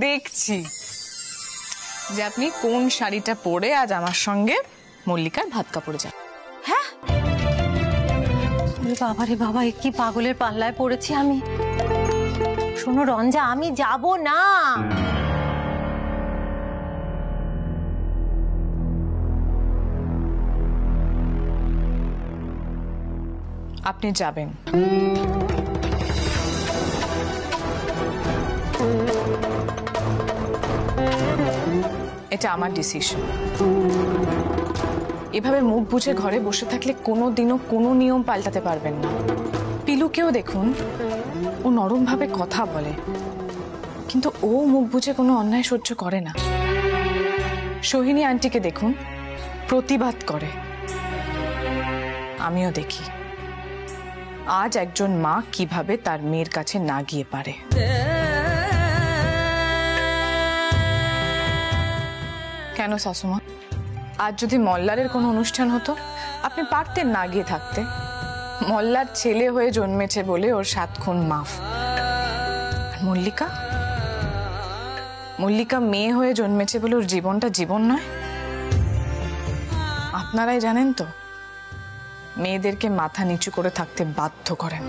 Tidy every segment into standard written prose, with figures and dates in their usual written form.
দেখছি যে আপনি কোন শাড়িটা পরে আজ আমার সঙ্গে মল্লিকার ভাত কাপড়ে যান। হ্যাঁ বাবা রে বাবা, কি পাগলের পাল্লায় পড়েছি আমি। শোনো রঞ্জা, আমি যাব না। আপনি যাবেন। এটা আমার ডিসিশন। এভাবে মুখ বুজে ঘরে বসে থাকলে কোনোদিনও কোনো নিয়ম পাল্টাতে পারবেন না। পিলুকেও দেখুন, ও নরম ভাবে কথা বলে, কিন্তু ও মুখ বুজে কোনো অন্যায় সহ্য করে না। সোহিনী আন্টিকে দেখুন, প্রতিবাদ করে। আমিও দেখি আজ একজন মা কিভাবে তার মেয়ের কাছে না গিয়ে পারে। কেন শাশুমা, আজ যদি মল্লারের কোনো অনুষ্ঠান হতো আপনি পারতেন না গিয়ে থাকতে? মল্লার ছেলে হয়ে জন্মেছে বলে ওর 7 খুন মাফ। মল্লিকা মল্লিকা মেয়ে হয়ে জন্মেছে বলে ওর জীবনটা জীবন নয়। আপনারাই জানেন তো, মেয়েদেরকে মাথা নিচু করে থাকতে বাধ্য করেন।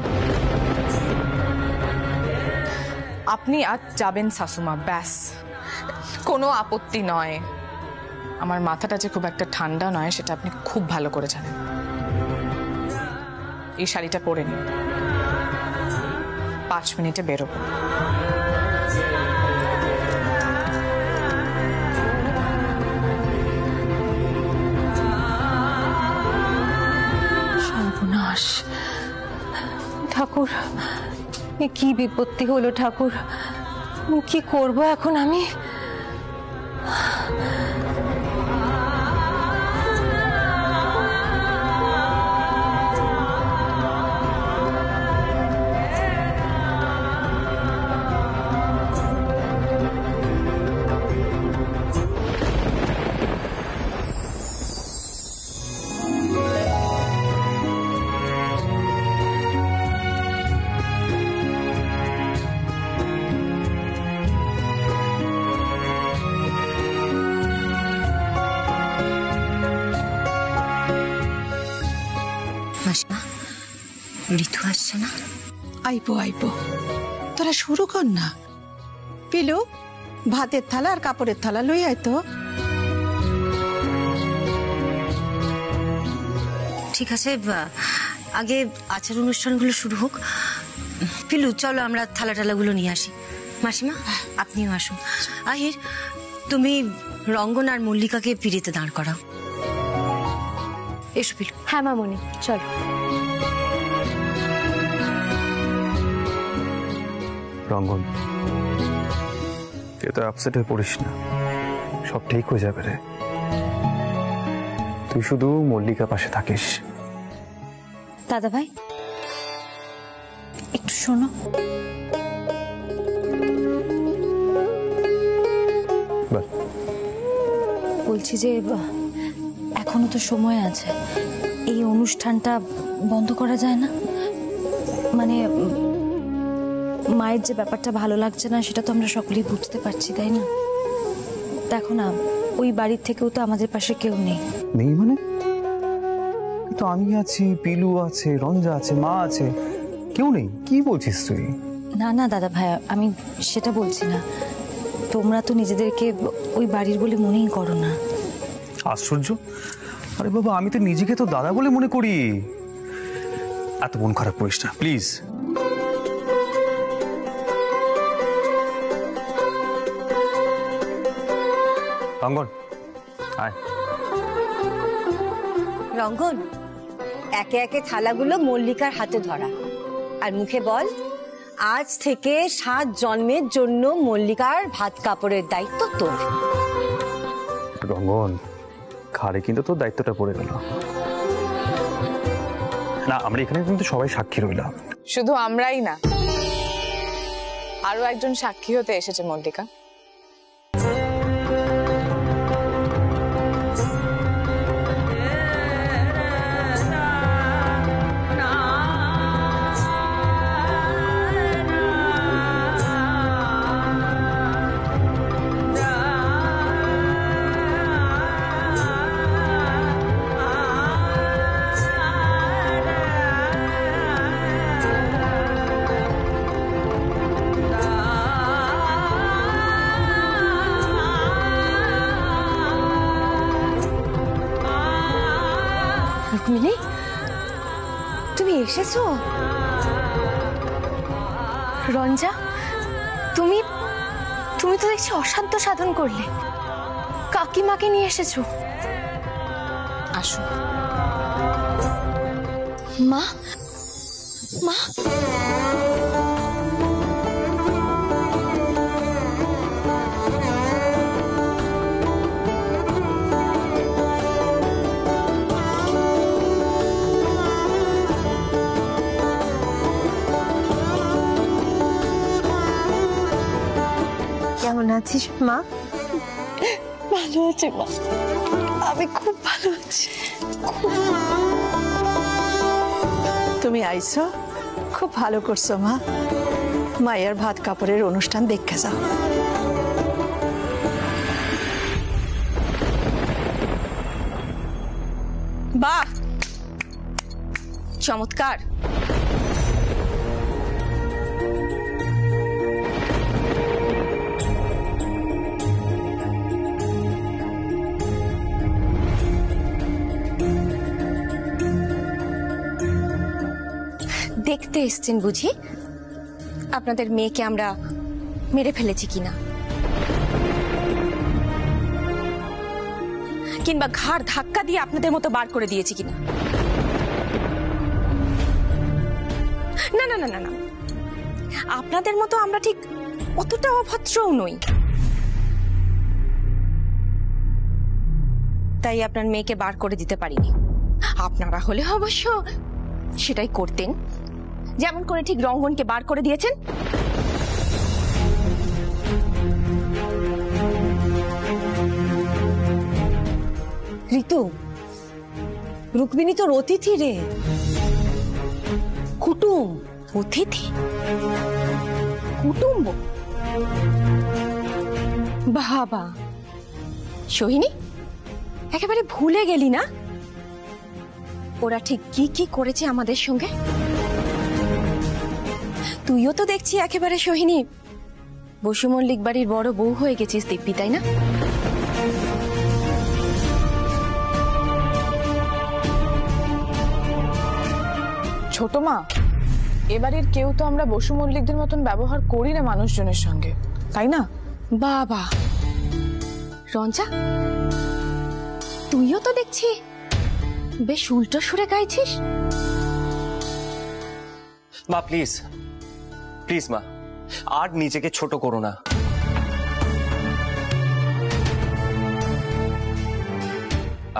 আপনি আজ যাবেন শাশুমা, ব্যাস। কোনো আপত্তি নয়। আমার মাথাটা যে খুব একটা ঠান্ডা নয় সেটা আপনি খুব ভালো করে জানেন। এই শাড়িটা পরে নিন, 5 মিনিটে বেরোবো। সর্বনাশ! ঠাকুর, এ কি বিপত্তি হলো ঠাকুর? কি করব এখন আমি? ঋতু আসছে না? আইবো আইবো, তোরা শুরু কর না। পিলু, ভাতের থালা আর কাপড়ের থালা লই আয় তো। ঠিক আছে, আগে আচার অনুষ্ঠানগুলো শুরু হোক। পিলু, চলো আমরা থালা টালাগুলো নিয়ে আসি। মাসিমা, আপনিও আসুন। আহির, তুমি রঙ্গন আর মল্লিকাকে পিড়িতে দাঁড় করাও। এসো পিলু। হ্যাঁ মামনি, চলো। রঙ্গন, এত আপসেট হয়ে পড়িস না, সব ঠিক হয়ে যাবে রে। তুই শুধু মল্লিকা পাশে থাকিস। দাদা ভাই, একটু শোনো। বলছি যে এখনো তো সময় আছে, এই অনুষ্ঠানটা বন্ধ করা যায় না? মানে মায়ের যে ব্যাপারটা ভালো লাগছে না সেটা তো আমরা সকলেই বুঝতে পারছি, তাই না? দেখো না, ওই বাড়ির থেকেও তো আমাদের পাশে কেউ নেই। নেই মানে? তো আমি আছি, পিলু আছে, রঞ্জা আছে, মা আছে, কেউ নেই? কি বলছিস তুই? না না দাদা ভাই, আমি সেটা বলছি না। তোমরা তো নিজেদেরকে ওই বাড়ির বলে মনেই করো না। আশ্চর্য! আরে বাবা, আমি তো নিজেকে তো দাদা বলে মনে করি। এত মন খারাপ করিস না প্লিজ। রঙ্গন, আয়। রঙ্গন, একে একে থালাগুলো মল্লিকার হাতে ধরা, আর মুখে বল, আজ থেকে 7 জন্মের জন্য মল্লিকার ভাত কাপড়ের দায়িত্ব তোর। রঙ্গন, ঘাড়ে কিন্তু তোর দায়িত্বটা পড়ে গেল না। আমরা এখানে কিন্তু সবাই সাক্ষী রইলাম। শুধু আমরাই না, আরো একজন সাক্ষী হতে এসেছে মল্লিকা। রুক্মিণী, তুমি এসেছো? রঞ্জা, তুমি তুমি তো দেখছি অসাধ্য সাধন করলে, কাকিমাকে নিয়ে এসেছো। আসুন। মা, মা, কেমন আছিস মা? ভালো আছি মা, আমি খুব ভালো আছি। তুমি আইছো, খুব ভালো করছো মা। মায়ের ভাত কাপড়ের অনুষ্ঠান দেখে যাও। বাহ, চমৎকার। দেখতে এসছেন বুঝি আপনাদের মেয়েকে আমরা মেরে ফেলেছি কিনা, কিংবা ঘাড় ধাক্কা দিয়ে আপনাদের মতো বার করে দিয়েছি কিনা। না না না না না, আপনাদের মতো আমরা ঠিক অতটা অভদ্রও নই। তাই আপনার মেয়েকে বার করে দিতে পারিনি। আপনারা হলে অবশ্য সেটাই করতেন, যেমন করে ঠিক রঙ্গনকে বার করে দিয়েছেন। ঋতু, রুক্মিণী তোর অতিথি রে, কুটুম। অতিথি? কুটুম্ব? বাবা সোহিনী, একেবারে ভুলে গেলি না ওরা ঠিক কি কি করেছে আমাদের সঙ্গে? তুইও তো দেখছি একেবারে সোহিনী বসু মল্লিক বাড়ির বড় বউ হয়ে গেছিস দিব্যি, তাই না? ছোট মা, এবারের কেউ তো আমরা বসু মল্লিকদের মতন ব্যবহার করি না মানুষজনের সঙ্গে, তাই না? বাবা রঞ্জা, তুইও তো দেখছি বেশ উল্টো সুরে গাইছিস। মা প্লিজ প্লিজ মা, আর নিজেকে ছোট করো না।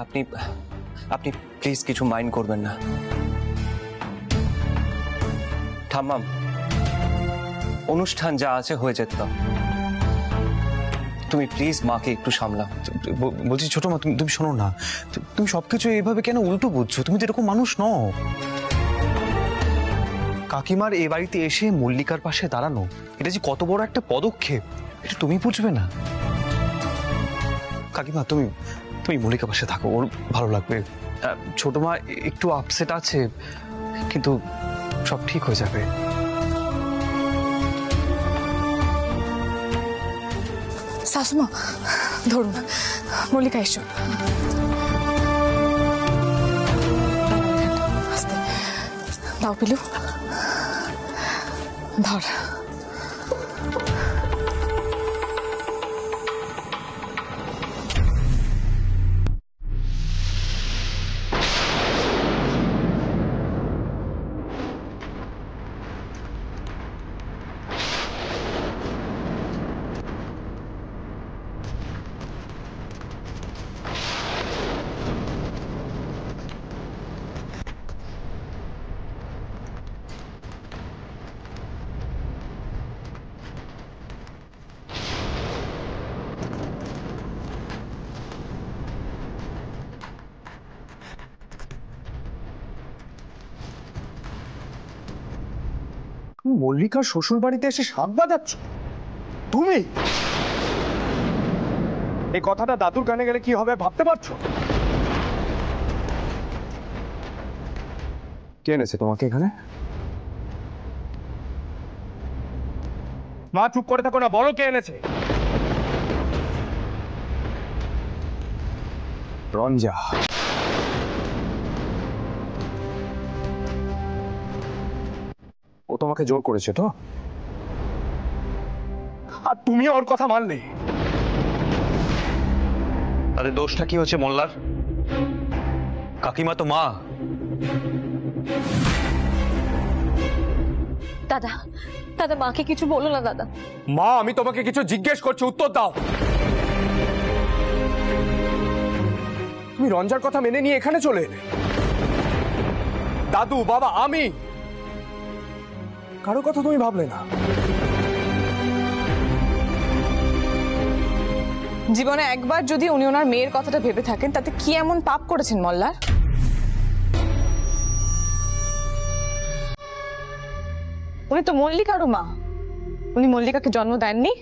আপনি আপনি প্লিজ কিছু মাইন্ড করবেন না। ঠাম্মাম, অনুষ্ঠান যা আছে হয়ে যেত, তুমি প্লিজ মাকে একটু সামলাও। বলছি ছোট মা, তুমি শোনো না, তুমি সবকিছু এইভাবে কেন উল্টো বুঝছো? তুমি তো এরকম মানুষ নও। কাকিমার এ বাড়িতে এসে মল্লিকার পাশে দাঁড়ানো, এটা যে কত বড় একটা পদক্ষেপ, এটা তুমি বুঝবে না? কাকিমা, তুমি তুমি মল্লিকার পাশে থাকো, ওর ভালো লাগবে। ছোট মা একটু আপসেট আছে, কিন্তু সব ঠিক হয়ে যাবে। শাশুমা ধরুন, মল্লিকা এসো। আস্তে দাও পিলু, ধর। মল্লিকার শ্বশুর বাড়িতে এসে শাক বাজাচ্ছ তুমি? এই কথাটা দাদুর কানে গেলে কি হবে ভাবতে পারছো? কে এনেছে তোমাকে এখানে? মা চুপ করে থাকো না, বলো কে এনেছে? রঞ্জা। তোমাকে জোর করেছে তো, আর তুমি ওর কথা মানলে। তাতে দোষটা কি হচ্ছে মোল্লার? কাকিমা তো মা। দাদা, দাদা মাকে কিছু বলো না দাদা। মা, আমি তোমাকে কিছু জিজ্ঞেস করছি, উত্তর দাও। তুমি রঞ্জার কথা মেনে নিয়ে এখানে চলে এলে। দাদু, বাবা, আমি, কারো কথা তুমি ভাবলে না। জীবনে একবার যদি উনি ওনার মেয়ের কথাটা ভেবে থাকেন, তাতে কি এমন পাপ করেছেন মল্লার? উনি তো মল্লিকারও মা। উনি মল্লিকাকে জন্ম দেননি?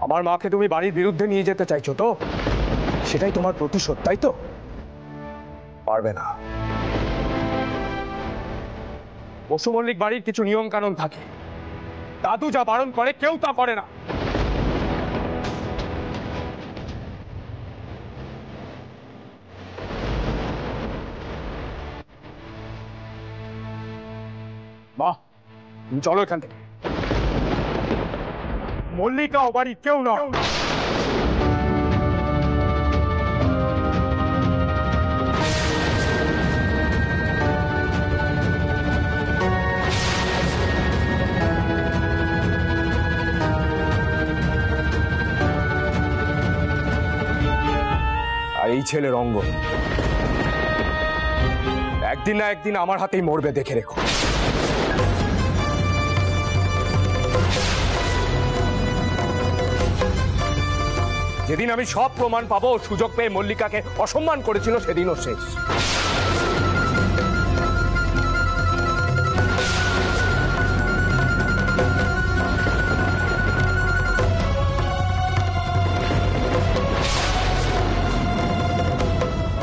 আমার মাকে তুমি বাড়ির বিরুদ্ধে নিয়ে যেতে চাইছো তো, সেটাই তোমার প্রতিশোধ, তাই তো? পারবে না। বসু মল্লিক বাড়ির কিছু নিয়ম কানুন থাকে, দাদু যা বারণ করে কেউ তা করে না। বাহ, তুমি চলো এখান থেকে। মল্লিকা ও বাড়ির কেউ নয়। আর এই ছেলের অঙ্গ একদিন না একদিন আমার হাতেই মরবে, দেখে রেখো। যেদিন আমি সব প্রমাণ পাবো সুযোগ পেয়ে মল্লিকাকে অসম্মান করেছিল, সেদিনও শেষ।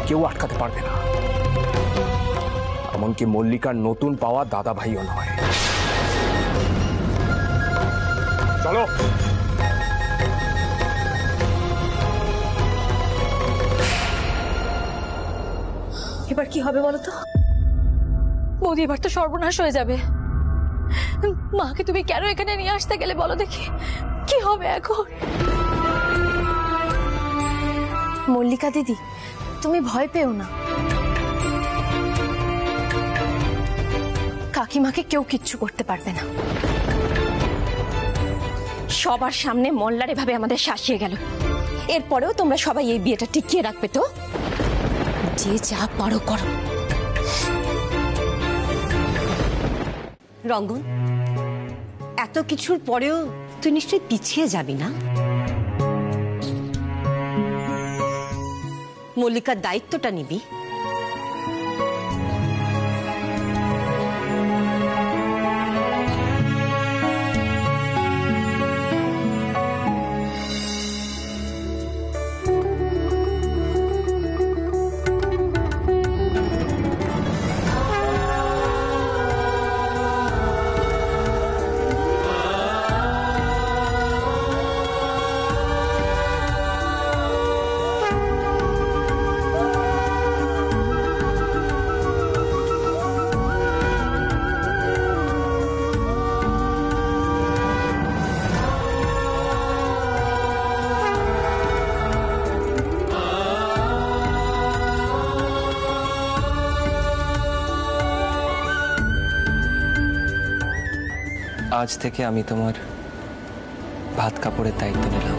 কেউ আটকাতে পারবে না, এমনকি মল্লিকার নতুন পাওয়া দাদা ভাইও নয়। চলো। এবার কি হবে বলো তো বৌদি? এবার তো সর্বনাশ হয়ে যাবে। মাকে তুমি কেন এখানে নিয়ে আসতে গেলে বলো দেখি, কি হবে এখন? মল্লিকা দিদি, তুমি ভয় পেও না। কাকিমাকে কেউ কিচ্ছু করতে পারবে না। সবার সামনে মোল্লার এভাবে আমাদের শাসিয়ে গেল, এরপরেও তোমরা সবাই এই বিয়েটা টিকিয়ে রাখবে তো? যে যা পারো করো। রঙ্গন, এত কিছুর পরেও তুই নিশ্চয়ই পিছিয়ে যাবি না? মল্লিকার দায়িত্বটা নিবি। আজ থেকে আমি তোমার ভাত কাপড়ের দায়িত্ব নিলাম।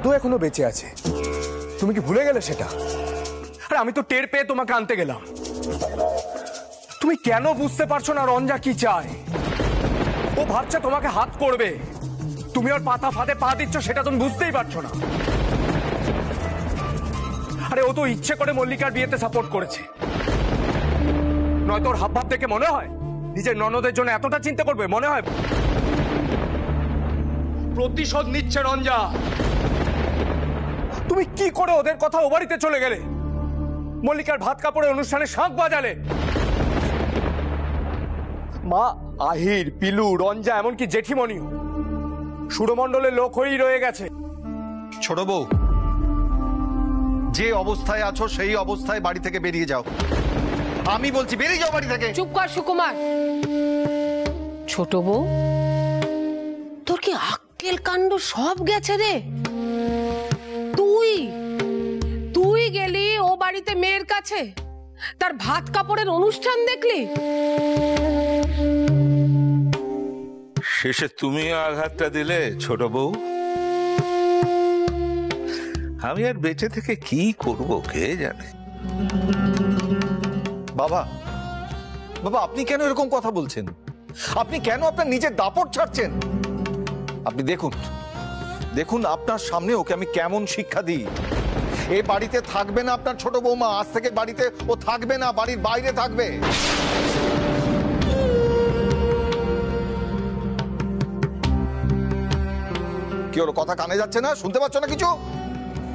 দাদু এখনো বেঁচে আছে, তুমি কি ভুলে গেলে সেটা? আরে আমি তো টের পেয়ে তোমাকে আনতে গেলাম। তুমি কেন বুঝতে পারছো না রঞ্জা কি চায়? ও ভাবছে তোমাকে হাত করবে, তুমি ওর পাতা ফাঁদে পা দিচ্ছ সেটা তুমি বুঝতেই পারছো না। আরে ও তো ইচ্ছে করে মল্লিকার বিয়েতে সাপোর্ট করেছে, নয়তো ওর হাব ভাব দেখে মনে হয় নিজের ননদের জন্য এতটা চিন্তা করবে? মনে হয় প্রতিশোধ নিচ্ছে রঞ্জা। তুমি কি করে ওদের কথা ও বাড়িতে চলে গেলে, মল্লিকার ভাত কাপড়ের অনুষ্ঠানে শাঁখ বাজালে? মা, আহির, পিলু, রঞ্জা, এমনকি জেঠিমণিও সুরমণ্ডলের লোক হয়েই রয়ে গেছে। ছোট বউ, যে অবস্থায় আছো সেই অবস্থায় বাড়ি থেকে বেরিয়ে যাও। আমি বলছি বেরিয়ে যাও বাড়ি থেকে। চুপ কর সুকুমার। ছোট বউ, তোর কি আক্কেল কাণ্ড সব গেছে রে? তুই গেলি ও বাড়িতে মেয়ের কাছে, তার ভাত কাপড়ের অনুষ্ঠান দেখলি? শেষে তুমি আঘাতটা দিলে ছোট বউ। আমি আর বেঁচে থেকে কি করব কে জানে। বাবা, আপনি কেন এরকম কথা বলছেন? আপনি কেন আপনার নিজের দাপট ছাড়ছেন? আপনি দেখুন আপনার সামনে ওকে আমি কেমন শিক্ষা দিই। এই বাড়িতে থাকবে না আপনার ছোট বৌমা, আজ থেকে বাড়িতে ও থাকবে না, বাড়ির বাইরে থাকবে। কি হলো, কথা কানে যাচ্ছে না? শুনতে পাচ্ছ না কিছু?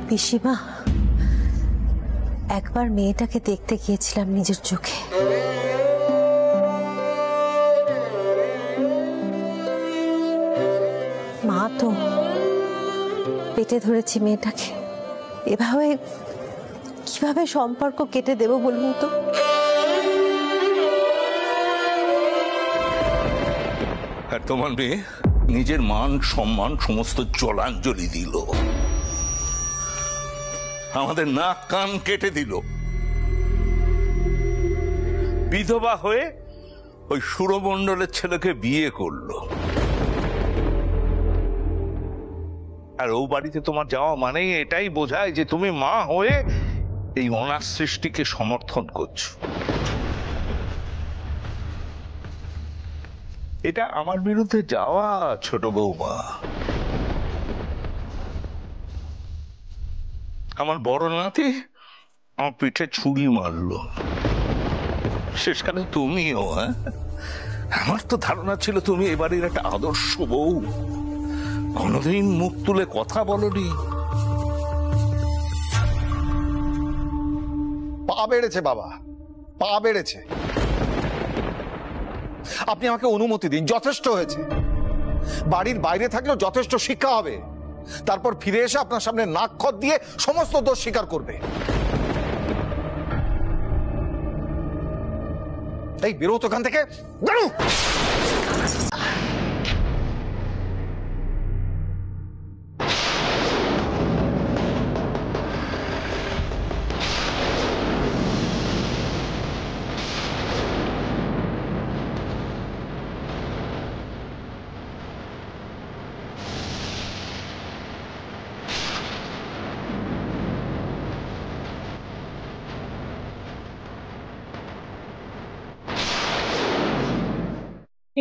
পিসিমা, একবার মেয়েটাকে দেখতে গিয়েছিলাম নিজের চোখে। মা তো পেটে ধরেছি মেয়েটাকে, এভাবে কিভাবে সম্পর্ক কেটে দেব বলুন তো? আর তোমার মেয়ে নিজের মান সম্মান সমস্ত জলাঞ্জলি দিল, আমাদের নাক কান কেটে দিল। বিধবা হয়ে ওই সুরমণ্ডলের ছেলেকে বিয়ে করলো। আর ও বাড়িতে তোমার যাওয়া মানে এটাই বোঝায় যে তুমি মা হয়ে এই অনাথ সৃষ্টিকে সমর্থন করছো। এটা আমার বিরুদ্ধে যাওয়া ছোট বৌমা। আমার বড় নাতি আমার পিঠে ছুরি মারলো, শেষকালে তুমিও। আমার তো ধারণা ছিল তুমি এবারের একটা আদর্শ বউ, কোনোদিন মুখ তুলে কথা বলনি। পা বেড়েছে বাবা, পা বেড়েছে। আপনি আমাকে অনুমতি দিন, যথেষ্ট হয়েছে। বাড়ির বাইরে থাকলেও যথেষ্ট শিক্ষা হবে, তারপর ফিরে এসে আপনার সামনে নাক খত দিয়ে সমস্ত দোষ স্বীকার করবে। এই বেরো তো এখান থেকে, বেরো।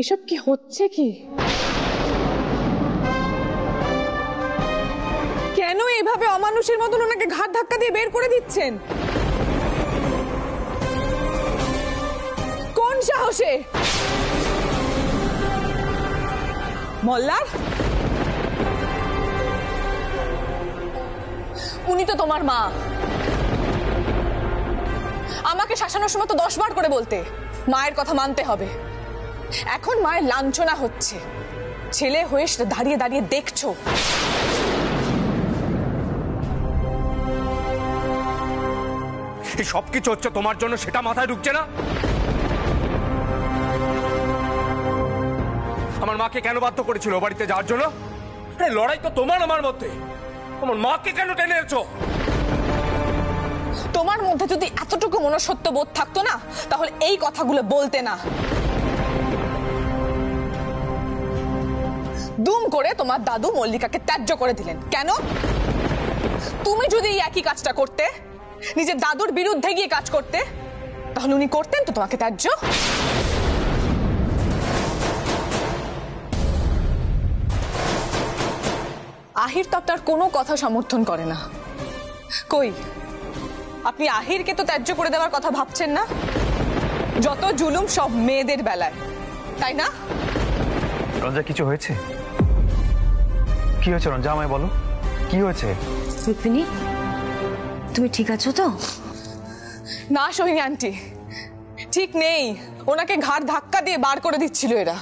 এসব কি হচ্ছে? কি কেন এভাবে অমানুষের মতন ওনাকে ঘাট ধাক্কা দিয়ে বের করে দিচ্ছেন? কোন সাহসে? মল্লার, উনি তো তোমার মা। আমাকে শাসানোর সময় তো 10 বার করে বলতে মায়ের কথা মানতে হবে। এখন মায়ের লাঞ্ছনা হচ্ছে, ছেলে হয়ে সেটা দাঁড়িয়ে দাঁড়িয়ে দেখছো। এই সবকিছু হচ্ছে তোমার জন্য, সেটা মাথায় ঢুকছে না? আমার মাকে কেন বাধ্য করেছিল ও বাড়িতে যাওয়ার জন্য? লড়াই তো তোমার আমার মধ্যে, আমার মাকে কেন টেনে এনেছো? তোমার মধ্যে যদি এতটুকু মনুষ্যত্ব বোধ থাকতো না, তাহলে এই কথাগুলো বলতে না। দুম করে তোমার দাদু মল্লিকাকে ত্যায্য করে দিলেন কেন? তুমি যদি এই একই কাজটা করতে, নিজের দাদুর বিরুদ্ধে গিয়ে কাজ করতে, তাহলে উনি করতেন তো তোমাকে ত্যায্য? আহির তো আপনার কোনো কথা সমর্থন করে না। কই, আপনি আহিরকে তো ত্যায্য করে দেওয়ার কথা ভাবছেন না? যত জুলুম সব মেয়েদের বেলায়, তাই না? রঞ্জা, কিছু হয়েছে? কি হয়েছে রঞ্জা, আমায় বলো কি হয়েছে? রুক্মিণী, তুমি ঠিক আছো তো? না সোহিনী আন্টি, ঠিক নেই। ওনাকে ঘাড় ধাক্কা দিয়ে বার করে দিচ্ছিল এরা।